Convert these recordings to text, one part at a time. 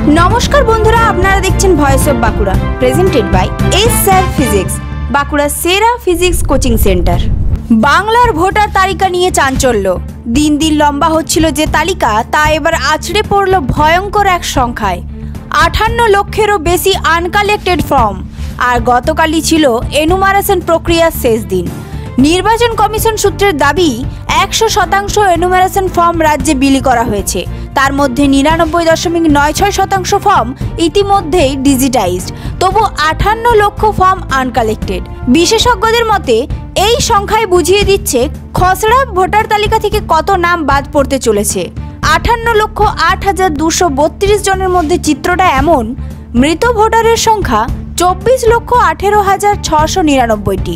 नमस्कार बंधुरा आपनारा देखছেন voice of Bankura presented by S sir physics Bankura সেরা ফিজিক্স কোচিং সেন্টার। বাংলার ভোটার তালিকা নিয়ে চাঞ্চল্য। দিন দিন লম্বা হচ্ছিল যে তালিকা তা এবার আছড়ে পড়ল ভয়ঙ্কর এক সংখ্যায়। 58 লক্ষেরও বেশি আনকালেক্টেড ফর্ম। আর গতকালই ছিল এনুমারেশন প্রক্রিয়ার শেষ দিন। নির্বাচন কমিশন সূত্রের দাবি 100% এনুমারেশন ফর্ম রাজ্যে বিলি করা হয়েছে। তার মধ্যে 99.96% ফর্ম ইতিমধ্যেই ডিজিটাইজড। তবু 58 লক্ষ ফর্ম আনকালেক্টেড। বিশেষজ্ঞদের মতে এই সংখ্যায় বুঝিয়ে দিচ্ছে খসড়া ভোটার তালিকা থেকে কত নাম বাদ পড়তে চলেছে। 58,08,232 জনের মধ্যে চিত্রটা এমন, মৃত ভোটারের সংখ্যা 24,18,699টি,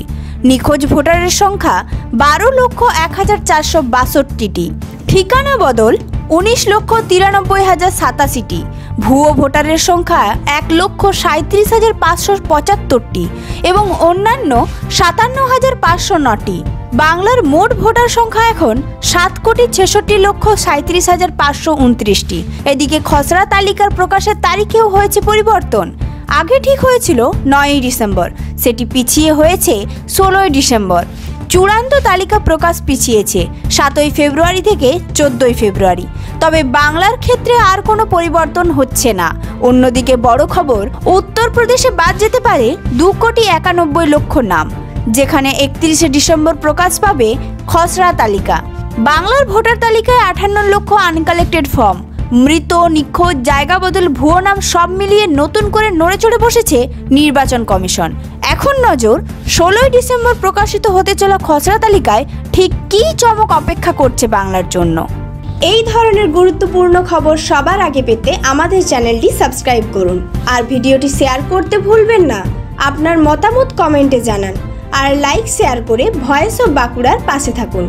নিখোঁজ ভোটারের সংখ্যা 12,01,462টি, ঠিকানা বদল 19,93,087টি, ভুয়ো ভোটারের সংখ্যা 1,37,575টি এবং অন্যান্য 57,509টি। বাংলার মোট ভোটার সংখ্যা এখন 7,66,37,529টি। এদিকে খসড়া তালিকার প্রকাশের তারিখেও হয়েছে পরিবর্তন। আগে ঠিক হয়েছিল 9ই ডিসেম্বর, সেটি পিছিয়ে হয়েছে 16ই ডিসেম্বর। চূড়ান্ত তালিকা প্রকাশ পিছিয়েছে 7ই ফেব্রুয়ারি থেকে 14ই ফেব্রুয়ারি। তবে বাংলার ক্ষেত্রে আর কোনো পরিবর্তন হচ্ছে না। অন্যদিকে বড় খবর, উত্তরপ্রদেশে বাদ যেতে পারে 2,91,00,000 নাম, যেখানে 31শে ডিসেম্বর প্রকাশ পাবে খসড়া তালিকা। বাংলার ভোটার তালিকায় 58 লক্ষ আনকালেক্টেড ফর্ম। মৃত, নিখোঁজ, জায়গা বদল, ভুয়ো নাম সব মিলিয়ে নতুন করে নড়ে চড়ে বসেছে নির্বাচন কমিশন। এখন নজর 16ই ডিসেম্বর প্রকাশিত হতে চলা খসড়া তালিকায় ঠিক কী চমক অপেক্ষা করছে বাংলার জন্য। এই ধরনের গুরুত্বপূর্ণ খবর সবার আগে পেতে আমাদের চ্যানেলটি সাবস্ক্রাইব করুন আর ভিডিওটি শেয়ার করতে ভুলবেন না। আপনার মতামত কমেন্টে জানান আর লাইক শেয়ার করে ভয়েস অফ বাঁকুড়ার পাশে থাকুন।